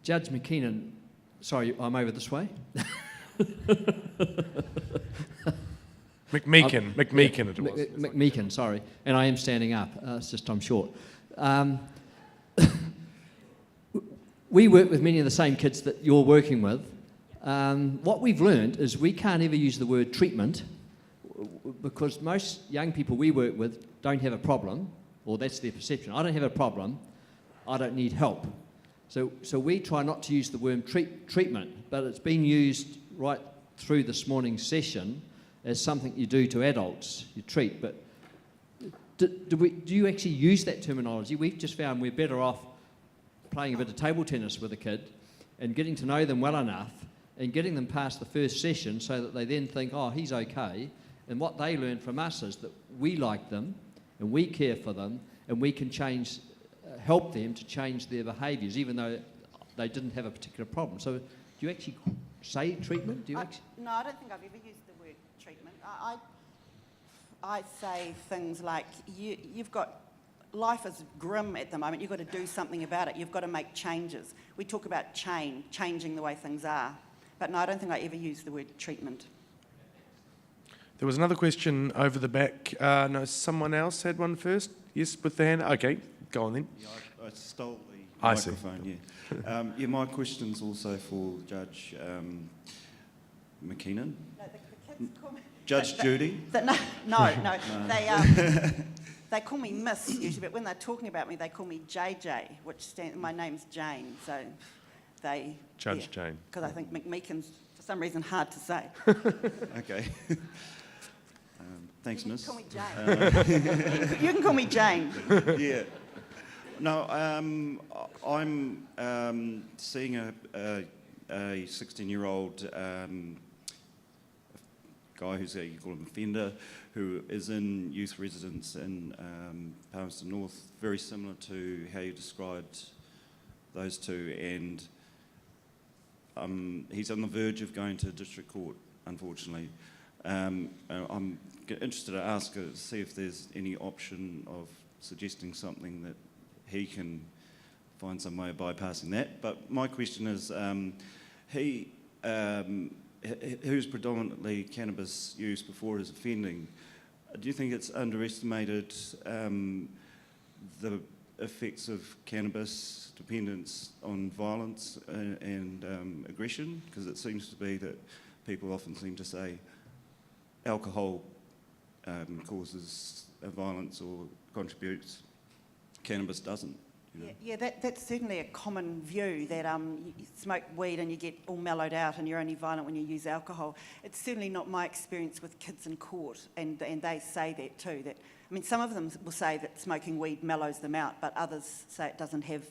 Judge McMeeken, sorry, I'm over this way. McMeeken it was. McMeeken, sorry. And I am standing up. It's just I'm short. We work with many of the same kids that you're working with. What we've learned is we can't ever use the word treatment because most young people we work with don't have a problem, or that's their perception. I don't have a problem. I don't need help. So we try not to use the word treatment, but it's been used right through this morning's session as something you do to adults, you treat. But do you actually use that terminology? We've just found we're better off playing a bit of table tennis with a kid and getting to know them well enough and getting them past the first session so that they then think, oh, he's okay. And what they learn from us is that we like them and we care for them and we can help them to change their behaviours, even though they didn't have a particular problem. So do you actually say treatment? No, I don't think I've ever used the word treatment. I say things like, you've got, life is grim at the moment, you've got to do something about it, you've got to make changes. We talk about changing the way things are. But no, I don't think I ever use the word treatment. There was another question over the back. No, someone else had one first? Yes, with the hand. Okay, go on then. Yeah, I stole the microphone, yeah. My question's also for Judge McMeeken. No, the kids call me... Judge Judy? No. They call me Miss usually, but when they're talking about me, they call me JJ, which my name's Jane, so they... Judge Jane. Because I think McMeeken's, for some reason, hard to say. Okay. Thanks, Miss. You can call me Jane. You can call me Jane. Yeah. No, I'm seeing a 16-year-old guy who's you call him offender, who is in youth residence in Palmerston North, very similar to how you described those two, and he's on the verge of going to district court, unfortunately. I'm interested to ask her, see if there's any option of suggesting something that he can find some way of bypassing that. But my question is, he who's predominantly cannabis use before his offending, do you think it's underestimated the effects of cannabis dependence on violence and aggression? Because it seems to be that people often seem to say alcohol causes violence or contributes, cannabis doesn't. You know? Yeah, that's certainly a common view, that you smoke weed and you get all mellowed out and you're only violent when you use alcohol. It's certainly not my experience with kids in court, and they say that too. That, I mean, some of them will say that smoking weed mellows them out, but others say it doesn't have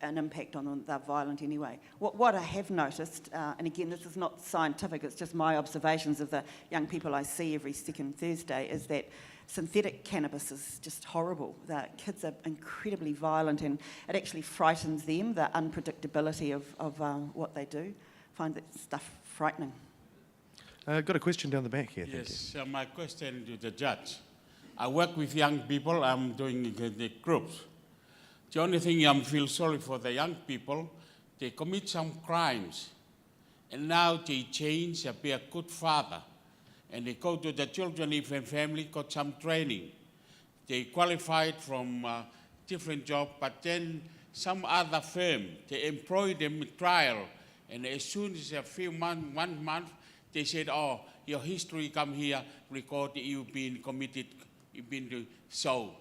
an impact on them, they're violent anyway. What I have noticed, and again, this is not scientific, it's just my observations of the young people I see every second Thursday, is that synthetic cannabis is just horrible. The kids are incredibly violent, and it actually frightens them, the unpredictability of what they do. I find that stuff frightening. Got a question down the back here. Yes, my question to the judge. I work with young people, I'm doing the groups. The only thing I feel sorry for the young people, they commit some crimes, and now they change and be a good father. And they go to the children, if and family got some training. They qualified from a different job, but then some other firm, they employ them in trial. And as soon as a few months, 1 month, they said, oh, your history come here, record that you've been committed, you've been to, so.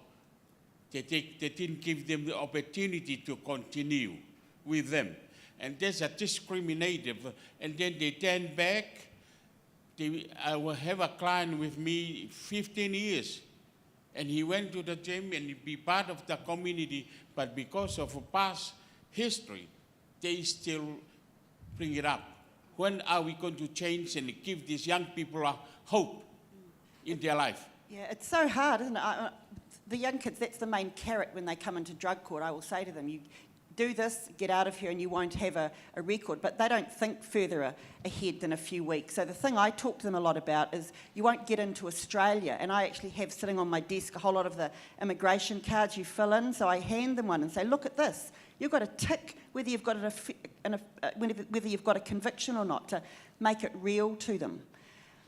They didn't give them the opportunity to continue with them. And there's a discriminative, and then they turn back. I will have a client with me 15 years, and he went to the gym and he be part of the community, but because of a past history, they still bring it up. When are we going to change and give these young people a hope in their life? Yeah, it's so hard, isn't it? The young kids, that's the main carrot when they come into drug court. I will say to them, you do this, get out of here, and you won't have a record. But they don't think further ahead than a few weeks. So the thing I talk to them a lot about is you won't get into Australia. And I actually have sitting on my desk a whole lot of the immigration cards you fill in. So I hand them one and say, look at this. You've got to tick whether you've got whether you've got a conviction or not to make it real to them.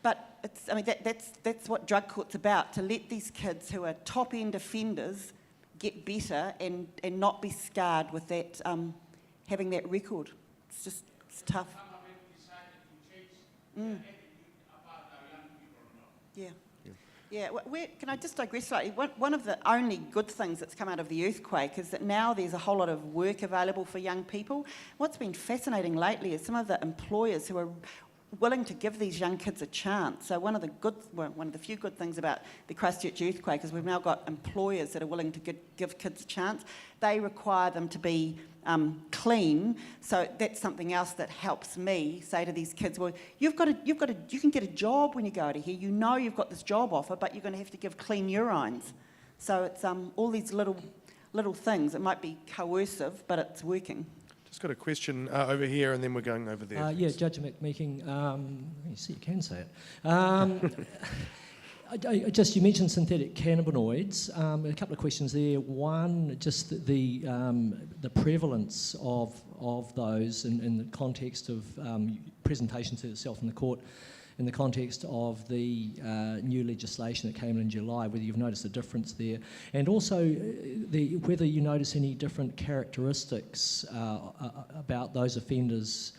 But that's what drug court's about, to let these kids who are top-end offenders get better and not be scarred with that, having that record. It's tough. Yeah. Yeah, can I just digress slightly? One of the only good things that's come out of the earthquake is that now there's a whole lot of work available for young people. What's been fascinating lately is some of the employers who are willing to give these young kids a chance. So one of the few good things about the Christchurch earthquake is we've now got employers that are willing to give kids a chance. They require them to be clean. So that's something else that helps me say to these kids, well, you can get a job when you go out of here. You know you've got this job offer, but you're going to have to give clean urines. So it's all these little things. It might be coercive, but it's working. Just got a question over here, and then we're going over there. Yeah, Judge McMeeken. You see, you can say it. You mentioned synthetic cannabinoids. A couple of questions there. One, just the prevalence of those in the context of presentations to itself in the court, in the context of the new legislation that came in July, whether you've noticed a difference there, and also whether you notice any different characteristics about those offenders,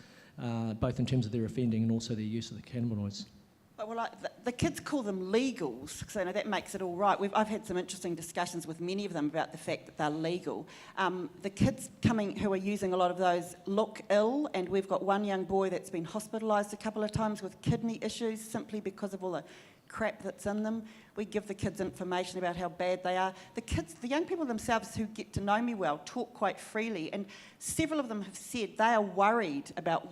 both in terms of their offending and also their use of the cannabinoids. Well, the kids call them legals, so that makes it all right. I've had some interesting discussions with many of them about the fact that they're legal. The kids who are using a lot of those look ill, and we've got one young boy that's been hospitalised a couple of times with kidney issues simply because of all the crap that's in them. We give the kids information about how bad they are. The young people themselves who get to know me well talk quite freely, and several of them have said they are worried about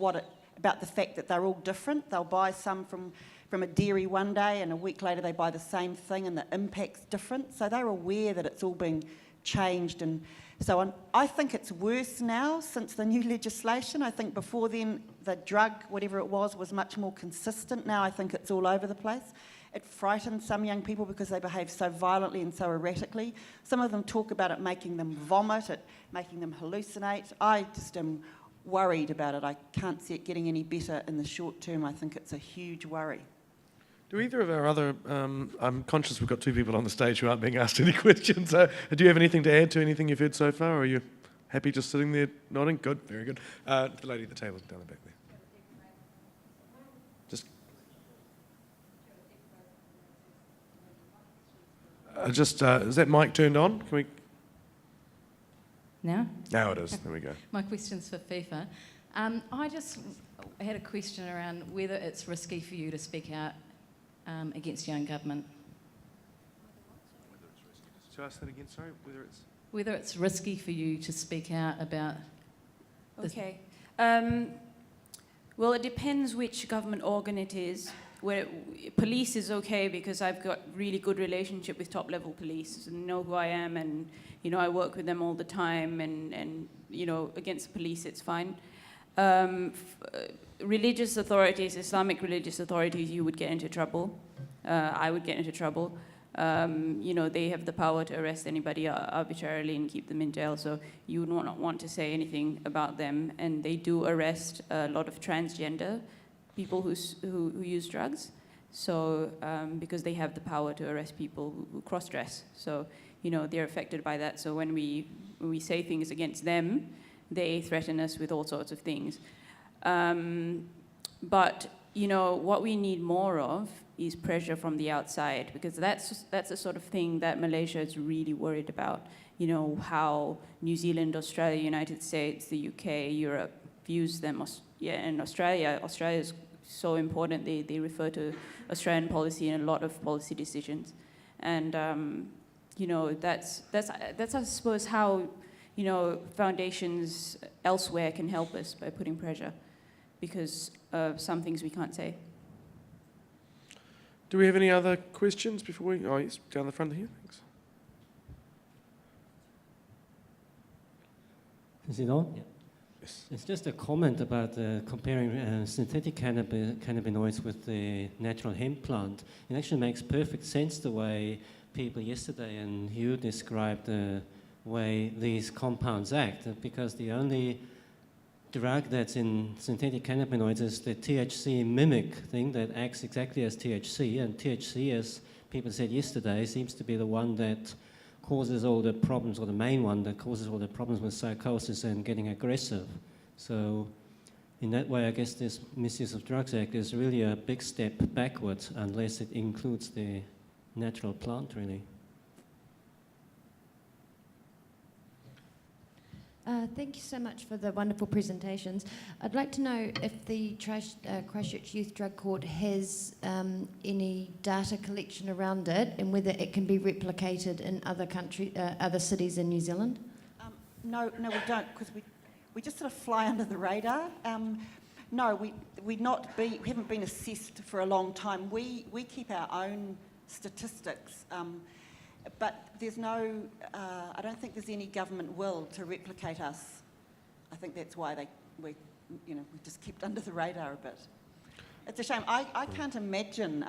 the fact that they're all different. They'll buy some from a dairy one day, and a week later they buy the same thing, and the impact's different. So they're aware that it's all being changed and so on. I think it's worse now since the new legislation. I think before then the drug, whatever it was much more consistent. Now I think it's all over the place. It frightens some young people because they behave so violently and so erratically. Some of them talk about it making them vomit, it making them hallucinate. I just am worried about it. I can't see it getting any better in the short term. I think it's a huge worry. Do either of our other, I'm conscious we've got two people on the stage who aren't being asked any questions. Do you have anything to add to anything you've heard so far, or are you happy just sitting there nodding? Good, very good. The lady at the table down the back there. Is that mic turned on? Can we? Now? Now it is, there we go. My question's for Fifa. I had a question around whether it's risky for you to speak out against young government. To ask that again, sorry, Whether it's risky for you to speak out about... Okay. Well, it depends which government organ it is. Where police is okay because I've got really good relationship with top-level police and know who I am, and I work with them all the time, and against the police it's fine. Religious authorities, Islamic religious authorities, you would get into trouble. I would get into trouble. They have the power to arrest anybody arbitrarily and keep them in jail, so you would not want to say anything about them. And they do arrest a lot of transgender people who use drugs, so because they have the power to arrest people who cross-dress. So, they're affected by that. So when we say things against them, they threaten us with all sorts of things. But what we need more of is pressure from the outside, because that's the sort of thing that Malaysia is really worried about. How New Zealand, Australia, United States, the UK, Europe views them. And Australia's so important. They refer to Australian policy in a lot of policy decisions. And that's I suppose how foundations elsewhere can help us by putting pressure, because of some things we can't say. Do we have any other questions before we... Oh, yes, down the front here, thanks. Is it on? Yeah. Yes. It's just a comment about comparing synthetic cannabinoids with the natural hemp plant. It actually makes perfect sense the way people yesterday and Hugh described way these compounds act, because the only drug that's in synthetic cannabinoids is the THC mimic thing that acts exactly as THC, and THC, as people said yesterday, seems to be the one that causes all the problems, or the main one that causes all the problems with psychosis and getting aggressive. So in that way, I guess this Misuse of Drugs Act is really a big step backwards unless it includes the natural plant, really. Thank you so much for the wonderful presentations. I'd like to know if the Christchurch Youth Drug Court has any data collection around it, and whether it can be replicated in other cities in New Zealand. No, we don't, because we just sort of fly under the radar. No, we haven't been assessed for a long time. We keep our own statistics. But there's no, I don't think there's any government will to replicate us. I think that's why we just kept under the radar a bit. It's a shame. I can't imagine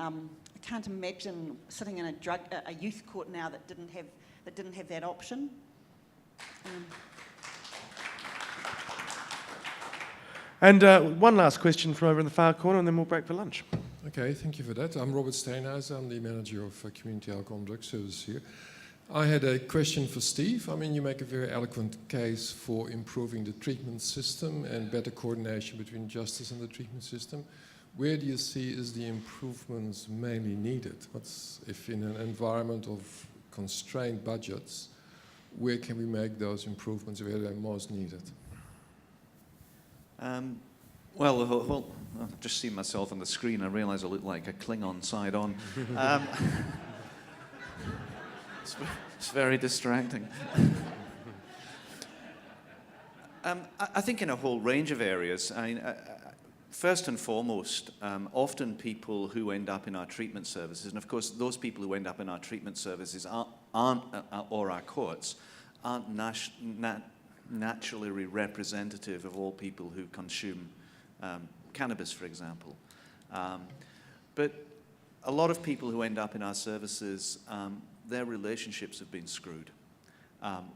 sitting in a youth court now that didn't have that option. And one last question from over in the far corner, and then we'll break for lunch. Okay, thank you for that. I'm Robert Steenhuizen. I'm the manager of Community Alcohol and Drug Services here. I had a question for Steve. I mean, you make a very eloquent case for improving the treatment system and better coordination between justice and the treatment system. Where do you see is the improvements mainly needed? If in an environment of constrained budgets, where can we make those improvements, where they're most needed? Well, I've just seen myself on the screen. I realise I look like a Klingon side on. It's very distracting. I think in a whole range of areas. First and foremost, often people who end up in our treatment services, and of course those people who end up in our treatment services or our courts, aren't naturally representative of all people who consume cannabis, for example. But a lot of people who end up in our services, their relationships have been screwed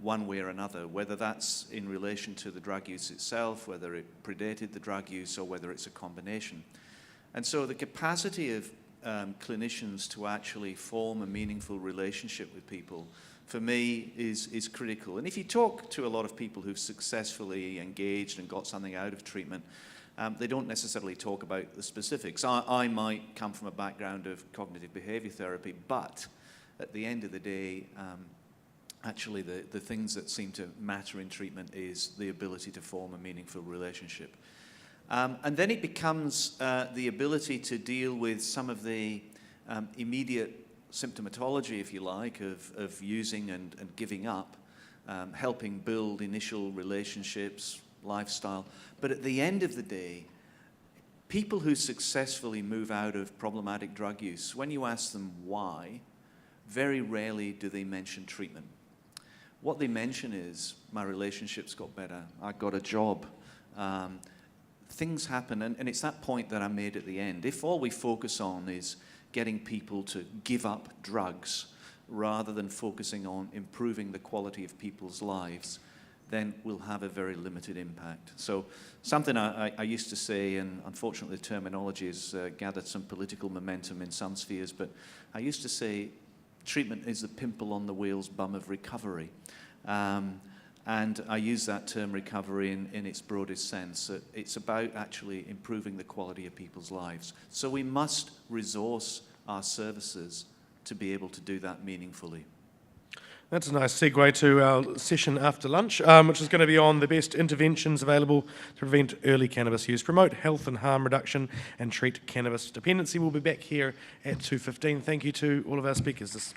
one way or another, whether that's in relation to the drug use itself, whether it predated the drug use, or whether it's a combination. And so the capacity of clinicians to actually form a meaningful relationship with people, for me, is critical. And if you talk to a lot of people who've successfully engaged and got something out of treatment, they don't necessarily talk about the specifics. I might come from a background of cognitive behavior therapy, but at the end of the day, actually the things that seem to matter in treatment is the ability to form a meaningful relationship. And then it becomes the ability to deal with some of the immediate symptomatology, if you like, of using and giving up, helping build initial relationships, lifestyle. But at the end of the day, people who successfully move out of problematic drug use, when you ask them why, very rarely do they mention treatment. What they mention is, my relationships got better, I got a job, things happen, and it's that point that I made at the end. If all we focus on is getting people to give up drugs rather than focusing on improving the quality of people's lives, then we'll have a very limited impact. So something I used to say, and unfortunately the terminology has gathered some political momentum in some spheres, but I used to say treatment is the pimple on the whale's bum of recovery. And I use that term recovery in its broadest sense. It's about actually improving the quality of people's lives. So we must resource our services to be able to do that meaningfully. That's a nice segue to our session after lunch, which is going to be on the best interventions available to prevent early cannabis use, promote health and harm reduction, and treat cannabis dependency. We'll be back here at 2:15. Thank you to all of our speakers.